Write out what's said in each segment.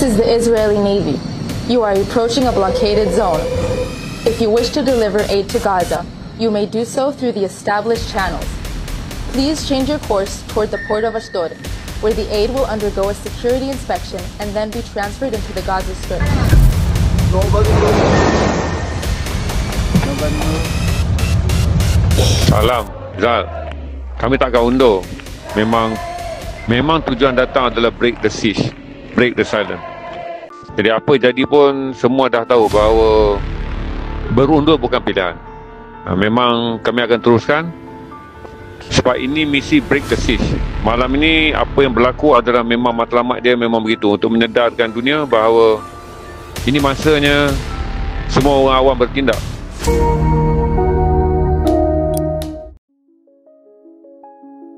is the Israeli Navy. You are approaching a blockaded zone. If you wish to deliver aid to Gaza, you may do so through the established channels. Please change your course toward the port of Ashdod, where the aid will undergo a security inspection and then be transferred into the Gaza Strip. Salam, Zal. Kami tak akan undur. Memang tujuan datang adalah break the siege, break the silence. Jadi apa jadi pun semua dah tahu bahawa berundur bukan pilihan. Memang kami akan teruskan sebab ini misi break the siege. Malam ini apa yang berlaku adalah memang matlamat dia memang begitu, untuk menyedarkan dunia bahawa ini masanya semua orang awam bertindak.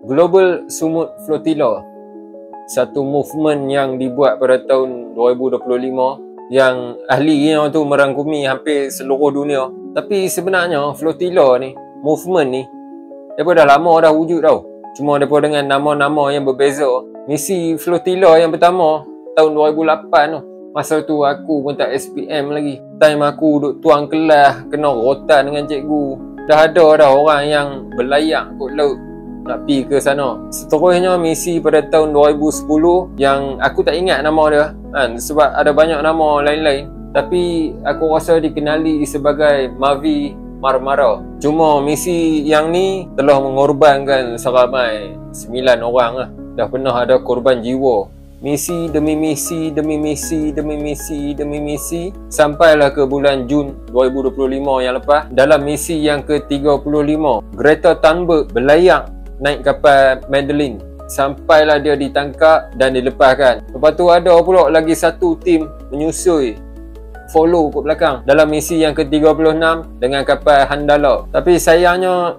Global Sumut Flotilla, satu movement yang dibuat pada tahun 2025 yang ahlinya tu merangkumi hampir seluruh dunia. Tapi sebenarnya flotilla ni, movement ni, daripada dah lama dah wujud tau. Cuma daripada dengan nama-nama yang berbeza. Misi flotilla yang pertama tahun 2008 tu, masa tu aku pun tak SPM lagi. Time aku duduk tuang kelas, kena rotan dengan cikgu. Dah ada dah orang yang berlayar kot laut nak pergi ke sana. Seterusnya misi pada tahun 2010 yang aku tak ingat nama dia kan, sebab ada banyak nama lain-lain, tapi aku rasa dikenali sebagai Mavi Marmara. Cuma misi yang ni telah mengorbankan seramai 9 orang lah. Dah pernah ada korban jiwa. Misi demi misi demi misi demi misi demi misi sampailah ke bulan Jun 2025 yang lepas. Dalam misi yang ke-35, Greta Thunberg berlayar naik kapal Madeline. Sampailah dia ditangkap dan dilepaskan. Lepas tu ada pula lagi satu tim menyusui, follow kat belakang dalam misi yang ke-36 dengan kapal Handala. Tapi sayangnya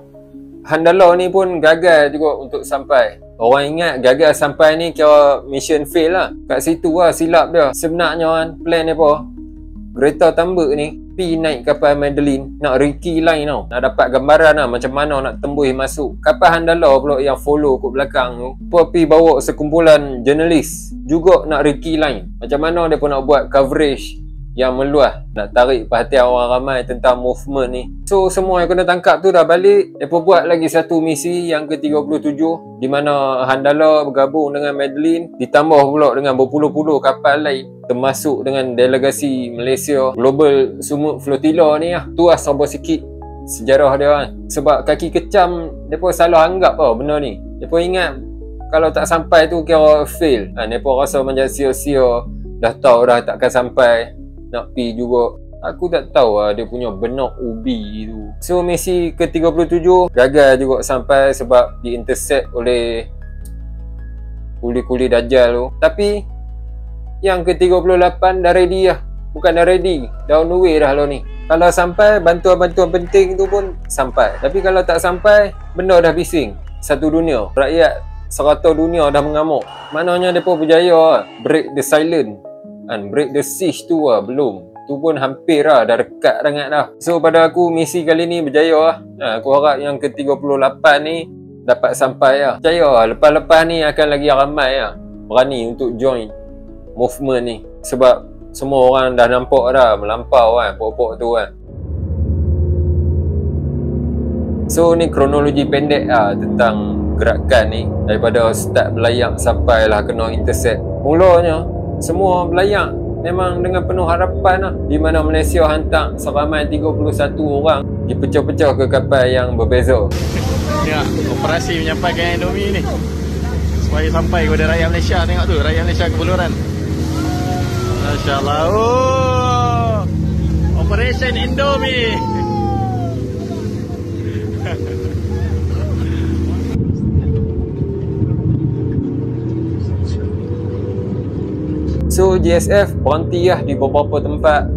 Handala ni pun gagal juga untuk sampai. Orang ingat gagal sampai ni kira mission fail lah. Kat situ lah silap dia. Sebenarnya kan plan dia apa? Greta Thunberg ni pi naik kapal Madeline nak recce line tau. Nak dapat gambaran lah macam mana nak tembus masuk. Kapal Handala pula yang follow kat belakang tu, pi bawa sekumpulan jurnalis juga nak recce line. Macam mana dia pun nak buat coverage yang meluas, nak tarik perhatian orang ramai tentang movement ni. So semua yang kena tangkap tu dah balik. Mereka buat lagi satu misi yang ke-37 di mana Handala bergabung dengan Madeline, ditambah pula dengan berpuluh-puluh kapal lain, termasuk dengan delegasi Malaysia. Global Sumut Flotilla ni lah. Tu lah serba sikit sejarah dia kan. Sebab kaki kecam mereka salah anggap tau benda ni. Mereka ingat kalau tak sampai tu kira fail kan. Mereka rasa macam sia-sia, dah tahu dah takkan sampai, nak pi juga. Aku tak tahu lah dia punya benak ubi tu. So misi ke-37 gagal juga sampai sebab di-intercept oleh kuli-kuli Dajjal tu. Tapi yang ke-38 dah ready lah. Bukan dah ready, dah on the way dah lah ni. Kalau sampai, bantuan-bantuan penting tu pun sampai. Tapi kalau tak sampai, benda dah bising satu dunia. Rakyat serata dunia dah mengamuk. Maknanya mereka berjaya lah break the silence and break the siege tu lah. Belum, tu pun hampir lah, dah dekat sangat dah. So pada aku misi kali ni berjaya lah. Aku harap yang ke-38 ni dapat sampai lah. Percaya lah lepas-lepas ni akan lagi ramai lah berani untuk join movement ni. Sebab semua orang dah nampak dah melampau kan pokok-pokok tu kan. So ni kronologi pendek lah tentang gerakan ni, daripada start berlayar sampai lah kena intercept. Mulanya semua berlayar memang dengan penuh harapan lah, di mana Malaysia hantar seramai 31 orang dipecah-pecah ke kapal yang berbeza. Ya, operasi menyampaikan Indomie ni supaya sampai kepada rakyat Malaysia. Tengok tu, rakyat Malaysia kebuluran. Masya Allah. Oh, Operation Indomie. So GSF berhenti lah di beberapa tempat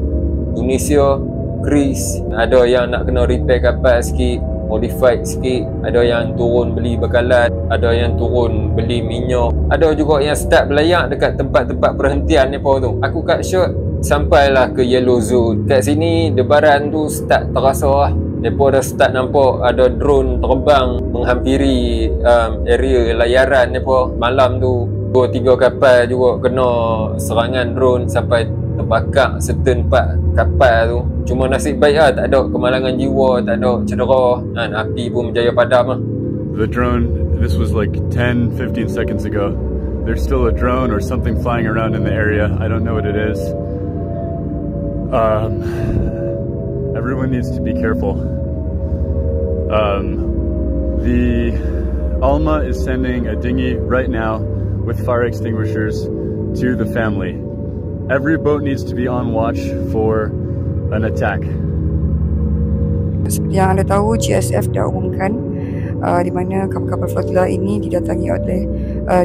Indonesia, Greece. Ada yang nak kena repair kapal sikit, modified sikit. Ada yang turun beli bekalan, ada yang turun beli minyak. Ada juga yang start berlayar dekat tempat-tempat perhentian mereka tu. Aku cut short sampailah ke yellow zone. Kat sini debaran tu start terasa lah. Mereka dah start nampak ada drone terbang menghampiri area layaran mereka malam tu. 2-3 kapal juga kena serangan drone sampai terbakar certain part kapal tu. Cuma nasib baik lah, tak ada kemalangan jiwa, tak ada cedera kan, api pun berjaya padam lah. The drone, this was like 10-15 seconds ago. There's still a drone or something flying around in the area. I don't know what it is. Everyone needs to be careful. The Alma is sending a dinghy right now with fire extinguishers to the family. Every boat needs to be on watch for an attack. Seperti yang anda tahu, GSF dah umumkan di mana kapal-kapal flotilla ini didatangi oleh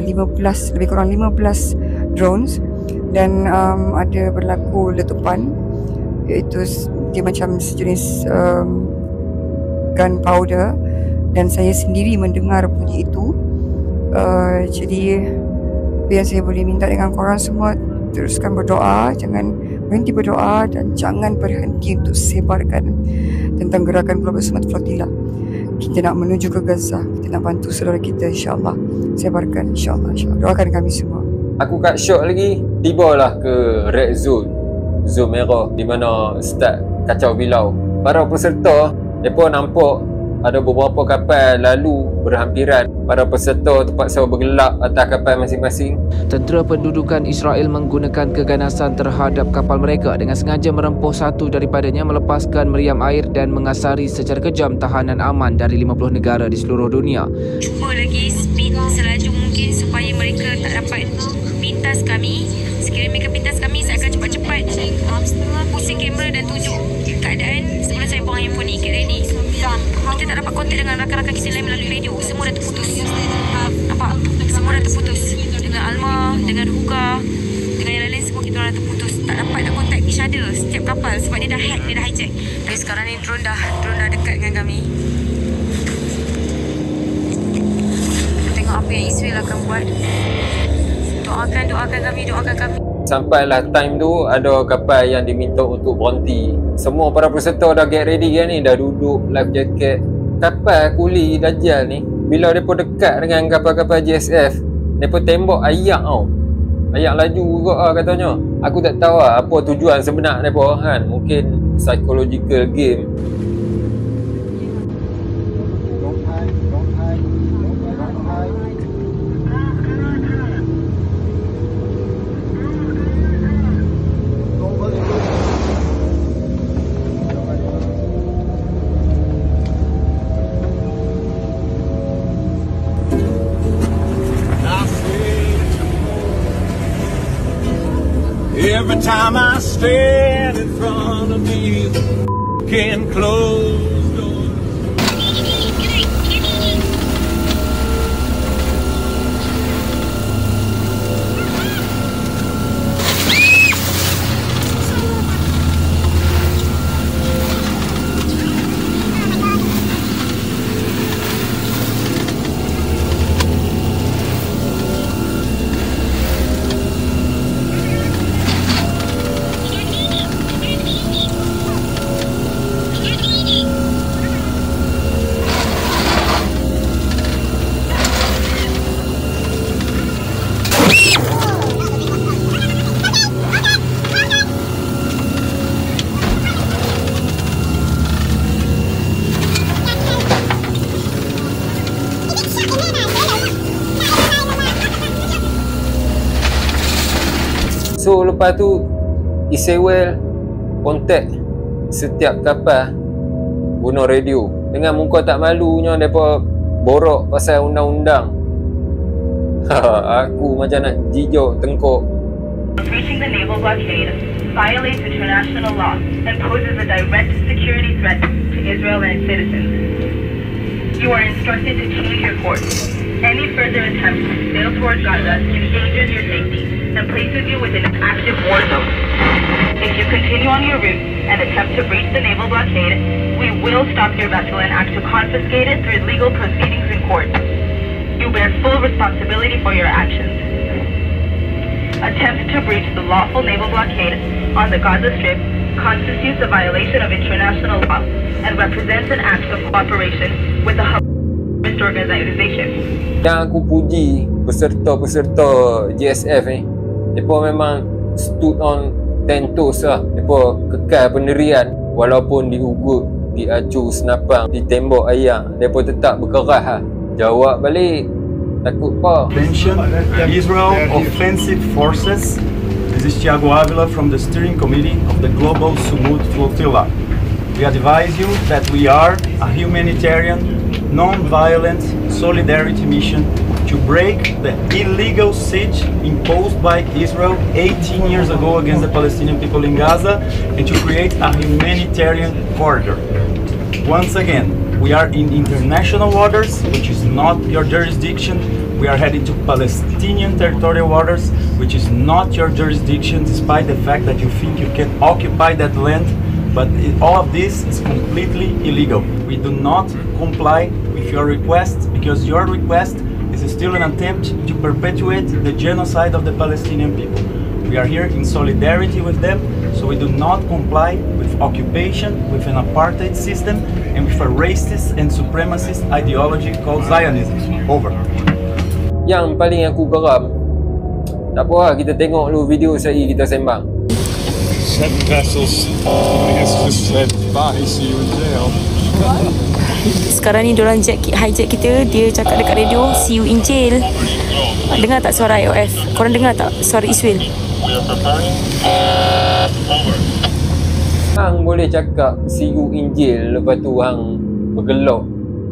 lebih kurang 15 drones dan ada berlaku letupan, iaitu dia macam sejenis gunpowder, dan saya sendiri mendengar bunyi itu. Jadi yang saya boleh minta dengan korang semua, teruskan berdoa, jangan berhenti berdoa dan jangan berhenti untuk sebarkan tentang gerakan Global Summit Flotilla. Kita nak menuju ke Gaza, kita nak bantu saudara kita, insyaAllah. Sebarkan, insyaAllah. Doakan kami semua. Aku kat syok lagi, tibalah ke red zone, zone merah, di mana start kacau bilau. Para peserta, mereka nampak ada beberapa kapal lalu berhampiran. Para peserta terpaksa bergelak atas kapal masing-masing. Tentera pendudukan Israel menggunakan keganasan terhadap kapal mereka dengan sengaja merempuh satu daripadanya, melepaskan meriam air dan mengasari secara kejam tahanan aman dari 50 negara di seluruh dunia. Cuba lagi speed selaju mungkin supaya mereka tak dapat pintas kami. Sekiranya mereka pintas kami, saya akan cepat-cepat pusing kamera dan tunjuk keadaan sebelum saya buang handphone ni. Get ready. Kita tak dapat kontak dengan rakan-rakan kita lain melalui radio. Semua dah terputus. Nampak? Semua dah terputus. Dengan Alma, dengan Ruga, dengan yang lain-lain, semua kita dah terputus. Tak dapat nak kontak each other setiap kapal sebab dia dah hack, dia dah hijack. Tapi sekarang ni drone dah dekat dengan kami. Kita tengok apa yang Israel akan buat. Doakan kami, doakan kami. Sampailah time tu, ada kapal yang diminta untuk berhenti. Semua para peserta dah get ready kan ni, dah duduk, life jacket. Kapal kuli Dajjal ni, bila mereka dekat dengan kapal-kapal GSF, mereka tembak ayak tau. Ayak laju juga lah katanya. Aku tak tahu lah apa tujuan sebenar mereka kan. Mungkin psychological game. Every time I stand in front of me, can close doors. So lepas tu Israel kontak setiap kapal guna radio. Dengan muka tak malunya mereka borok pasal undang-undang. Aku macam nak jijok tengkok. Breaching the naval blockade violates international law and poses a direct security threat to Israel and its citizens. You are instructed to change your course. Any further attempt to sail towards Gaza endangers your safety and places you within an active war zone. If you continue on your route and attempt to breach the naval blockade, we will stop your vessel and act to confiscate it through legal proceedings in court. You bear full responsibility for your actions. Attempt to breach the lawful naval blockade on the Gaza Strip constitutes a violation of international law and represents an act of cooperation with the terrorist organization. Yang aku puji peserta-peserta GSF ni, mereka memang stood on 10 toes lah. Mereka kekal pendirian walaupun diugut, diacu senapang, ditembak ayam, mereka tetap berkeras lah. Jawab balik, takut apa? Attention, Israel Offensive Forces. This is Thiago Avila from the steering committee of the Global Sumut Flotilla. We advise you that we are a humanitarian, non-violent solidarity mission to break the illegal siege imposed by Israel 18 years ago against the Palestinian people in Gaza and to create a humanitarian corridor. Once again, we are in international waters, which is not your jurisdiction. We are heading to Palestinian territorial waters, which is not your jurisdiction, despite the fact that you think you can occupy that land. But all of this is completely illegal. We do not comply with your request because your request is still an attempt to perpetuate the genocide of the Palestinian people. We are here in solidarity with them, so we do not comply with occupation, with an apartheid system, and with a racist and supremacist ideology called Zionism. Over. Yang paling aku geram, tak apa lah, kita tengok dulu video saya kita sembang. 7 vessels. It's just said bye, see you in jail. Sekarang ni diorang hijack kita. Dia cakap dekat radio, see you in jail. Dengar tak suara IOF? Korang dengar tak suara Iswil? Hang boleh cakap see you in jail, lepas tu hang bergelok.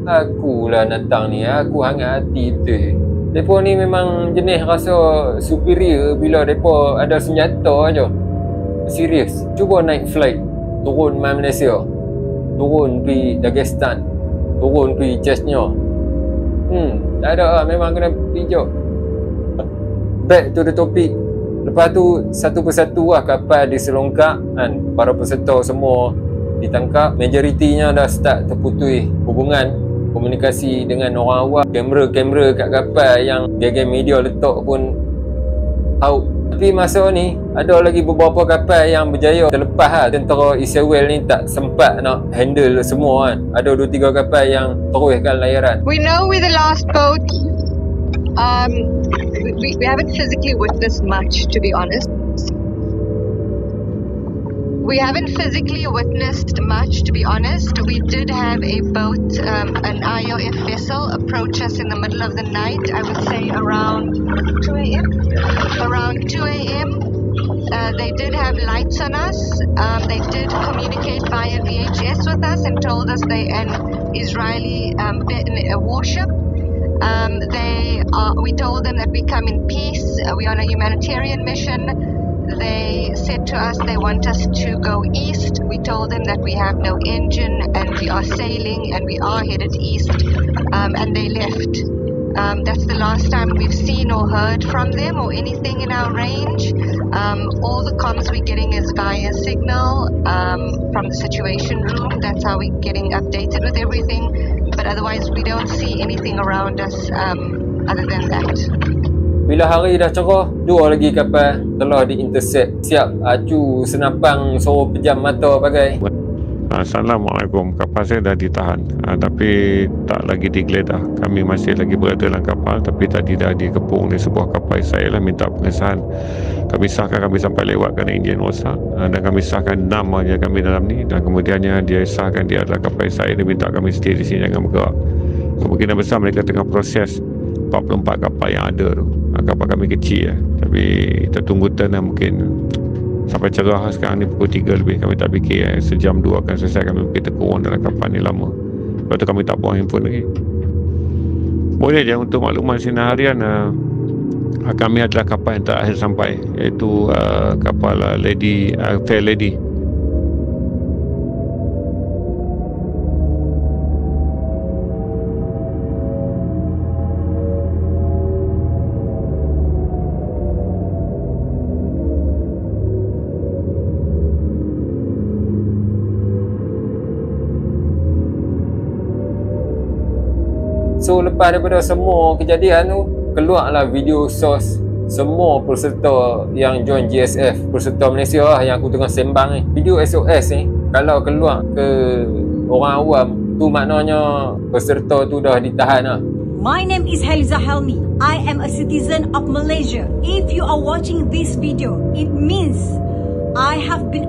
Akulah datang ni, aku hangat hati betul. Mereka ni memang jenis rasa superior bila mereka ada senjata aja. Serius, cuba naik flight turun mai Malaysia, turun pergi Dagestan, turun pergi Chechnya. Tak ada lah, memang kena pijak. Back to the topic. Lepas tu satu persatu lah kapal diselongkak kan, para peserta semua ditangkap. Majoritinya dah start terputus hubungan komunikasi dengan orang awam. Kamera-kamera kat kapal yang geng-geng media letak pun out. Tapi masa ni ada lagi beberapa kapal yang berjaya terlepas lah. Tentera Israel ni tak sempat nak handle semua kan. Ada 2-3 kapal yang teruskan layaran. We know we're the last boat. We haven't physically witnessed much, to be honest. We haven't physically witnessed much, to be honest. We did have a boat, an IOF vessel, approach us in the middle of the night. I would say around 2 a.m. Around 2 a.m. They did have lights on us. They did communicate via VHS with us and told us they an Israeli warship. We told them that we come in peace. We're on a humanitarian mission. They said to us they want us to go east. We told them that we have no engine and we are sailing and we are headed east. And they left. That's the last time we've seen or heard from them or anything in our range. All the comms we're getting is via signal from the situation room. That's how we're getting updated with everything. But otherwise we don't see anything around us other than that. Bila hari dah cerah, 2 lagi kapal telah di-intercept. Siap acu senapang suruh pejam mata bagai. Assalamualaikum. Kapal saya dah ditahan, tapi tak lagi digeledah. Kami masih lagi berada dalam kapal, tapi tadi dah dikepung di sebuah kapal Israel lah, minta pengesahan. Kami sahkan kami sampai lewat kerana enjin rosak, dan kami sahkan nama kami dalam ni, dan kemudiannya dia sahkan dia adalah kapal Israel. Dia minta kami stay di sini, jangan bergerak. Kemungkinan besar mereka tengah proses 44 kapal yang ada tu. Kapal kami kecil tapi kita tunggu turn lah, mungkin sampai cerah sekarang ni pukul 3 lebih. Kami tak fikir sejam 2 akan selesai. Kami kita kurang dalam kapal ni lama. Lepas tu kami tak buang handphone lagi. Boleh je untuk makluman sinar harian, kami adalah kapal yang terakhir sampai, iaitu kapal Fair Lady. So lepas daripada semua kejadian tu, keluarlah video source semua peserta yang join GSF, peserta Malaysia lah yang aku tengah sembang ni. Video SOS ni kalau keluar ke orang awam tu, maknanya peserta tu dah ditahan lah. My name is Heliza Helmi. I am a citizen of Malaysia. If you are watching this video, it means I have been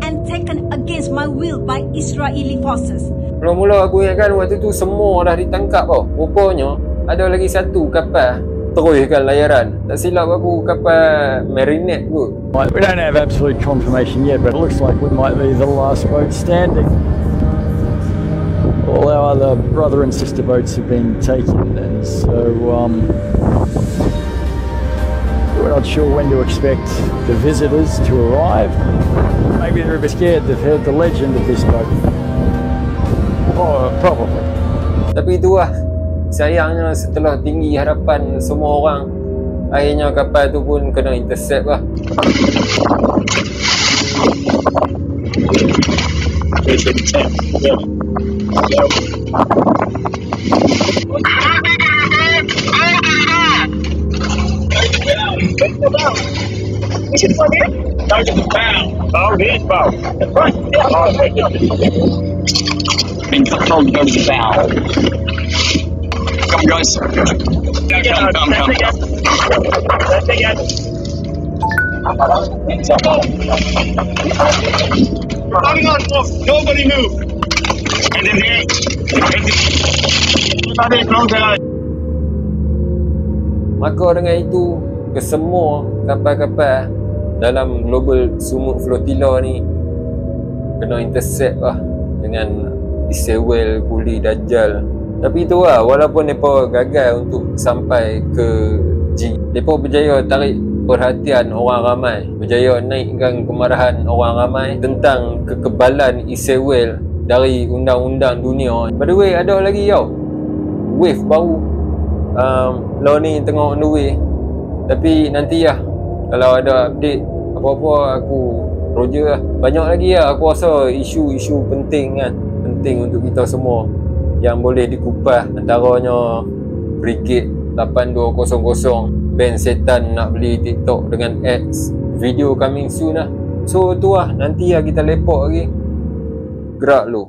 and taken against my will by Israeli forces. Mula-mula aku ingatkan waktu tu semua dah ditangkap tau. Rupanya ada lagi satu kapal teruskan layaran. Tak silap aku kapal Marinette kot. We don't have absolute confirmation yet, but it looks like we might be the last boat standing. All our other brother and sister boats have been taken, and so we're not sure when to expect the visitors to arrive. Maybe they're a bit scared, they've heard the legend of this boat. Oh, probably. Tapi itulah, sayangnya setelah tinggi harapan semua orang, akhirnya kapal tu pun kena intercept lah. Come guys. Come. Coming on, nobody move. And then Maka dengan itu, kesemua kapal-kapal dalam Global Sumut Flotilla ni kena intercept lah dengan Israel, Kuli, Dajjal. Tapi tu lah, walaupun mereka gagal untuk sampai ke G, mereka berjaya tarik perhatian orang ramai, berjaya naikkan kemarahan orang ramai tentang kekebalan Israel dari undang-undang dunia. By the way, ada lagi tau wave baru, law ni tengah on the way. Tapi nanti lah, kalau ada update apa-apa aku Roger lah. Banyak lagi lah aku rasa isu-isu penting kan, penting untuk kita semua yang boleh dikupas. Antaranya Brigade 8200, band setan nak beli TikTok dengan ads, video coming soon lah. So tu lah, nanti lah kita lepak lagi. Gerak lu.